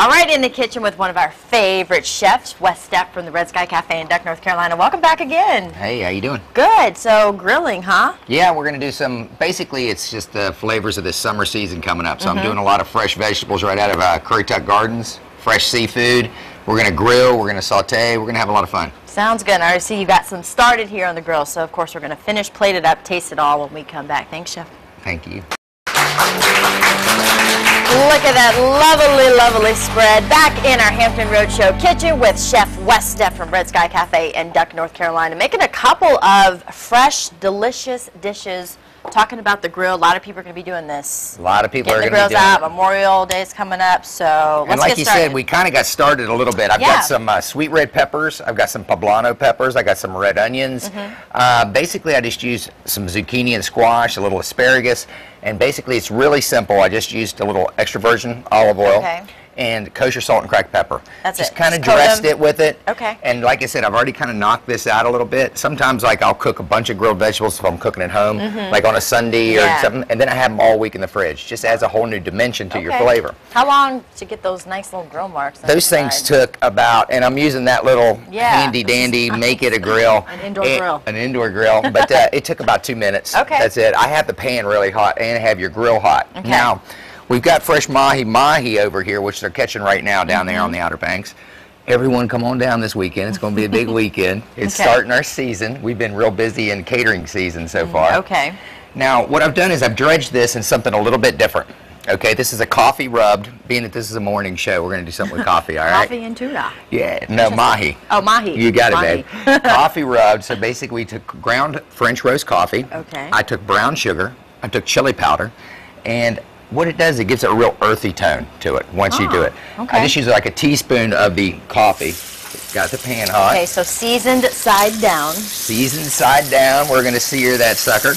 All right, in the kitchen with one of our favorite chefs, Wes Stepp from the Red Sky Cafe in Duck, North Carolina. Welcome back again. Hey, how you doing? Good. So grilling, huh? Yeah, we're going to do some, basically it's just the flavors of this summer season coming up. So I'm doing a lot of fresh vegetables right out of Curry Tuck Gardens, fresh seafood. We're going to grill, we're going to saute, we're going to have a lot of fun. Sounds good. I already see you got some started here on the grill. So of course we're going to finish, plate it up, taste it all when we come back. Thanks, Chef. Thank you. Look at that lovely, lovely spread back in our Hampton Roadshow kitchen with Chef Wes Stepp from Red Sky Cafe in Duck, North Carolina, making a couple of fresh, delicious dishes. Talking about the grill, a lot of people are going to be doing this. A lot of people are going to be doing it. doing out. Memorial Day is coming up, so let's and like get you started. said, we kind of got started a little bit. I've got some sweet red peppers. I've got some poblano peppers. I got some red onions. Basically, I just used some zucchini and squash, a little asparagus, and basically it's really simple. I just used a little extra virgin olive oil. And kosher salt and cracked pepper. That's just it. kind of dressed it with it. Okay. And like I said, I've already kind of knocked this out a little bit. Sometimes like I'll cook a bunch of grilled vegetables if I'm cooking at home, like on a Sunday or something, and then I have them all week in the fridge. Just adds a whole new dimension to your flavor. How long to get those nice little grill marks? Those things took about, and I'm using that little handy dandy, make it a grill. An indoor grill. An indoor grill, but it took about 2 minutes. Okay. That's it. I have the pan really hot and have your grill hot. Okay. Now, we've got fresh mahi over here, which they're catching right now down there on the Outer Banks. Everyone come on down this weekend. It's going to be a big weekend. It's starting our season. We've been real busy in catering season so far. Okay. Now, what I've done is I've dredged this in something a little bit different. Okay, this is a coffee rubbed. Being that this is a morning show, we're going to do something with coffee, all right? Coffee and tuna. Yeah, no, mahi. Oh, mahi. You got mahi. it, babe. Coffee rubbed. So basically, we took ground French roast coffee. Okay. I took brown sugar. I took chili powder. And what it does, it gives it a real earthy tone to it once you do it. Okay. I just use like a teaspoon of the coffee. Got the pan hot. Okay, so seasoned side down. Seasoned side down. We're going to sear that sucker.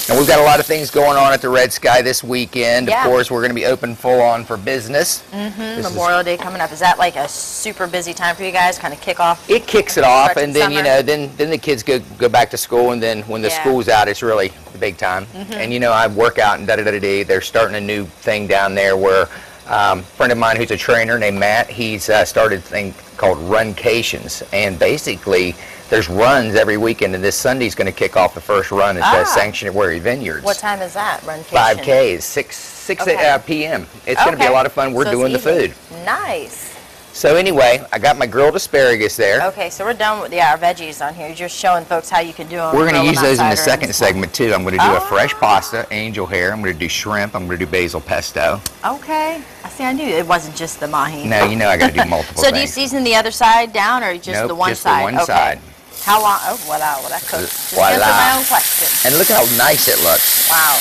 And we've got a lot of things going on at the Red Sky this weekend. Of course, we're going to be open full on for business. Memorial Day coming up. Is that like a super busy time for you guys? Kind of kick off? It kicks it off, and then you know, then the kids go back to school, and then when the school's out, it's really the big time. And you know, I work out and da-da-da-da-da. They're starting a new thing down there where a friend of mine who's a trainer named Matt, he's started a thing called Runcations, and basically there's runs every weekend, and this Sunday's going to kick off the first run at Sanctuary Vineyards. What time is that, Runcation? 5Ks, 6 p.m. It's going to be a lot of fun. We're doing the food. Nice. So anyway, I got my grilled asparagus there. Okay, so we're done with our veggies on here. You're just showing folks how you can do them. We're going to use those in the second segment too. I'm going to do a fresh pasta, angel hair. I'm going to do shrimp. I'm going to do basil pesto. Okay. I knew it wasn't just the mahi. No, you know I got to do multiple So things. do you season the other side down or just the one just side? the one side. How long? Oh, voila, well, that cooks. Just answer my own question. And look how nice it looks. Wow.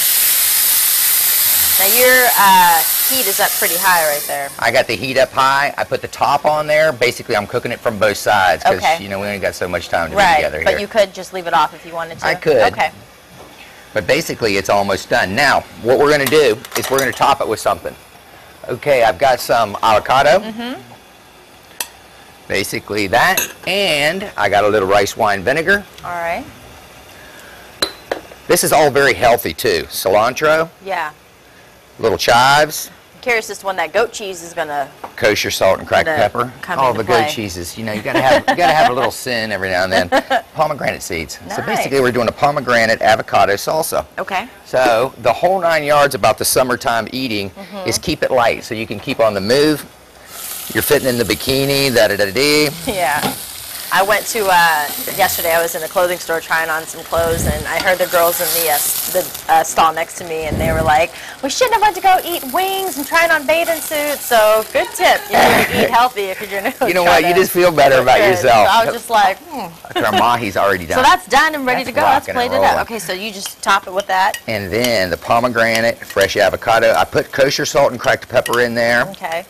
Now your heat is up pretty high right there. I got the heat up high. I put the top on there. Basically, I'm cooking it from both sides because you know we only got so much time to be together here. But you could just leave it off if you wanted to. I could. Okay. But basically, it's almost done. Now, what we're going to do is we're going to top it with something. Okay, I've got some avocado. Basically that, and I got a little rice wine vinegar. All right. This is all very healthy too. Cilantro. Yeah. Little chives. I'm curious as to when that goat cheese is gonna. Kosher salt and cracked pepper. All the goat cheeses. You know, you gotta have a little sin every now and then. Pomegranate seeds. Nice. So basically, we're doing a pomegranate avocado salsa. Okay. So the whole 9 yards about the summertime eating is keep it light, so you can keep on the move. You're fitting in the bikini, da-da-da-dee. Yeah. I went to, yesterday I was in a clothing store trying on some clothes, and I heard the girls in the stall next to me, and they were like, we shouldn't have went to go eat wings and trying on bathing suits, so good tip. You know, eat healthy if you're going to You know what, you just feel better about yourself. So I was just like, Our mahi's already done. So that's done and ready to go. That's plated up. Okay, so you just top it with that. And then the pomegranate, fresh avocado. I put kosher salt and cracked pepper in there. Okay.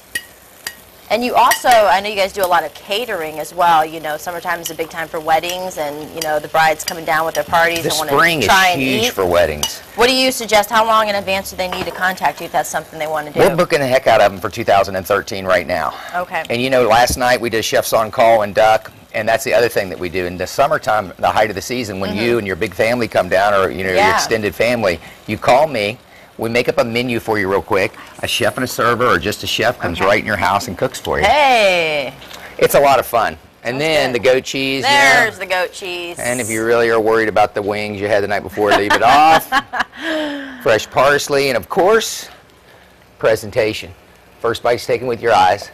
And you also, I know you guys do a lot of catering as well. You know, summertime is a big time for weddings, and you know the brides coming down with their parties and want to try and eat. The spring is huge for weddings. What do you suggest? How long in advance do they need to contact you if that's something they want to do? We're booking the heck out of them for 2013 right now. Okay. And you know, last night we did Chefs on Call in Duck, and that's the other thing that we do in the summertime, the height of the season, when you and your big family come down, or you know your extended family, you call me. We make up a menu for you real quick. A chef and a server, or just a chef, comes right in your house and cooks for you. Hey! It's a lot of fun. And then good. the goat cheese. There's the goat cheese. And if you really are worried about the wings you had the night before, leave it off. Fresh parsley, and of course, presentation. First bite's taken with your eyes.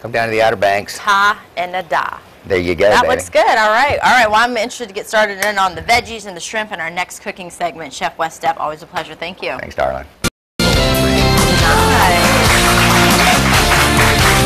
Come down to the Outer Banks. Ta and a da. There you go, That baby. looks good. All right. All right. Well, I'm interested to get started in on the veggies and the shrimp in our next cooking segment. Chef West Stepp, always a pleasure. Thank you. Thanks, darling.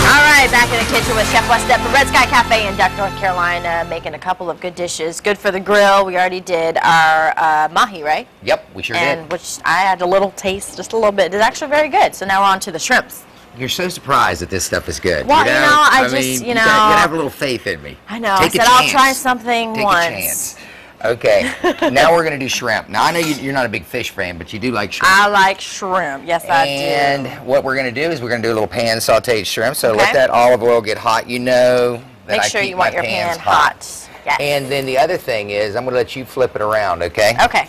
All right, back in the kitchen with Chef West Stepp from Red Sky Cafe in Duck, North Carolina, making a couple of good dishes. Good for the grill. We already did our mahi, right? Yep, we sure did. Which I had a little taste, just a little bit. It's actually very good. So now we're on to the shrimps. You're so surprised that this stuff is good. Well, you know, I mean, just, you gotta have a little faith in me. I know. Take I said I'll try something Take once. a chance. Okay, now we're going to do shrimp. Now, I know you're not a big fish fan, but you do like shrimp. I like shrimp. Yes, I do. And what we're going to do is we're going to do a little pan sauteed shrimp. So let that olive oil get hot. You know that Make I sure keep you want my your pans pan hot. Yes. And then the other thing is I'm going to let you flip it around, okay? Okay.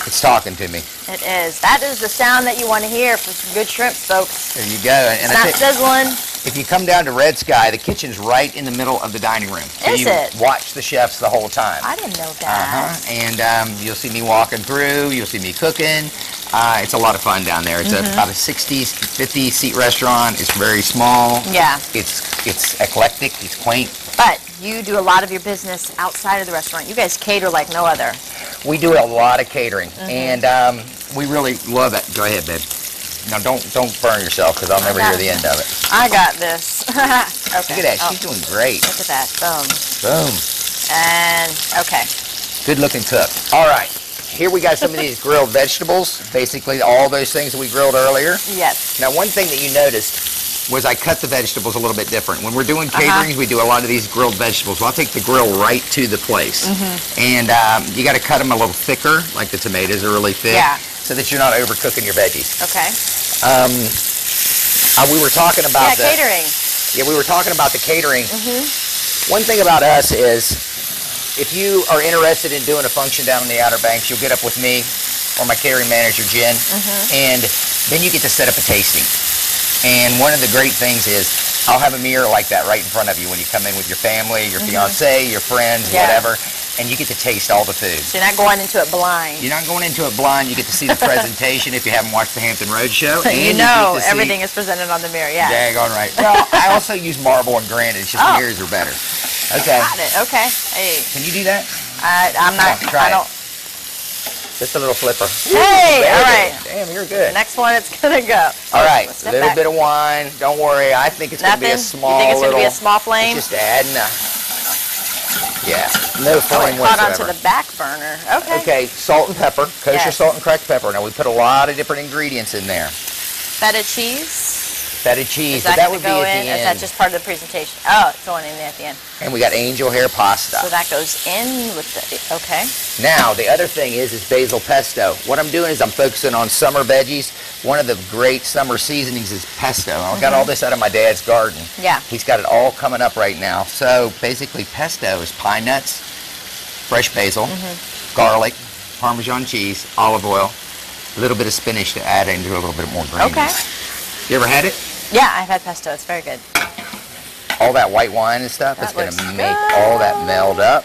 It's talking to me. It is. That is the sound that you want to hear for some good shrimps, folks. There you go. And It's not sizzling. If you come down to Red Sky, the kitchen's right in the middle of the dining room. So Is you it? watch the chefs the whole time. I didn't know that. And you'll see me walking through. You'll see me cooking. It's a lot of fun down there. It's about a 60, 50-seat restaurant. It's very small. Yeah. It's eclectic. It's quaint. But you do a lot of your business outside of the restaurant. You guys cater like no other. We do a lot of catering, and we really love it. Go ahead, babe. Now, don't burn yourself, because I'll never hear the end of it. I got this. Okay. Look at that. She's doing great. Look at that. Boom. Boom. And, okay. Good looking cook. All right. Here we got some of these grilled vegetables. Basically, all those things that we grilled earlier. Yes. Now, one thing that you noticed was I cut the vegetables a little bit different. When we're doing caterings, we do a lot of these grilled vegetables. Well, I'll take the grill right to the place. And you got to cut them a little thicker, like the tomatoes are really thick, so that you're not overcooking your veggies. Okay. We were talking about catering. Yeah, we were talking about the catering. One thing about us is, if you are interested in doing a function down in the Outer Banks, you'll get up with me or my catering manager, Jen, and then you get to set up a tasting. And one of the great things is I'll have a mirror like that right in front of you when you come in with your family, your fiance, your friends, whatever, and you get to taste all the food. So you're not going into it blind. You're not going into it blind. You get to see the presentation if you haven't watched the Hampton Road Show. And you know everything is presented on the mirror, Daggone right. Well, I also use marble and granite. It's just mirrors are better. Okay. Got it. Okay. Hey. Can you do that? I'm not. Try I don't. Just a little flipper. Hey, all right. Damn, you're good. Next one, it's going to go. All right, a little bit of wine. Don't worry. I think it's going to be a small You think it's going to be a little, small flame? Just adding no flame caught whatsoever. onto the back burner. Okay. Okay, salt and pepper. Kosher salt and cracked pepper. Now, we put a lot of different ingredients in there. Feta cheese. Feta cheese. Is that that would be go at in? the end. Is that just part of the presentation? Oh, it's going in there at the end. And we got angel hair pasta. So that goes in with the, okay. Now, the other thing is basil pesto. What I'm doing is I'm focusing on summer veggies. One of the great summer seasonings is pesto. I got all this out of my dad's garden. Yeah. He's got it all coming up right now. So basically pesto is pine nuts, fresh basil, garlic, Parmesan cheese, olive oil, a little bit of spinach to add into a little bit more gravy. Okay. You ever had it? Yeah, I've had pesto. It's very good. All that white wine and stuff is going to looks make good. all that meld up.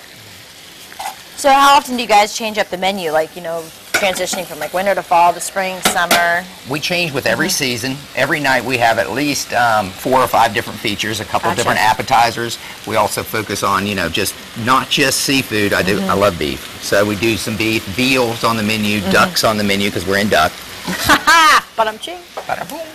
So how often do you guys change up the menu? Like, you know, transitioning from like winter to fall to spring, summer? We change with every season. Every night we have at least 4 or 5 different features, a couple different appetizers. We also focus on, you know, not just seafood. I love beef. So we do some beef, veals on the menu, ducks on the menu because we're in duck. Ba-dum-ching.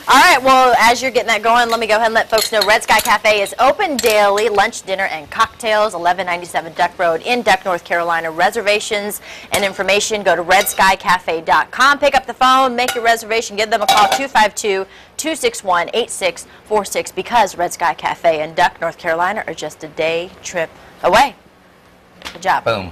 All right, well, as you're getting that going, let me go ahead and let folks know Red Sky Cafe is open daily, lunch, dinner, and cocktails, 1197 Duck Road in Duck, North Carolina. Reservations and information, go to redskycafe.com. Pick up the phone, make your reservation, give them a call, 252-261-8646, because Red Sky Cafe and Duck, North Carolina are just a day trip away. Good job. Boom.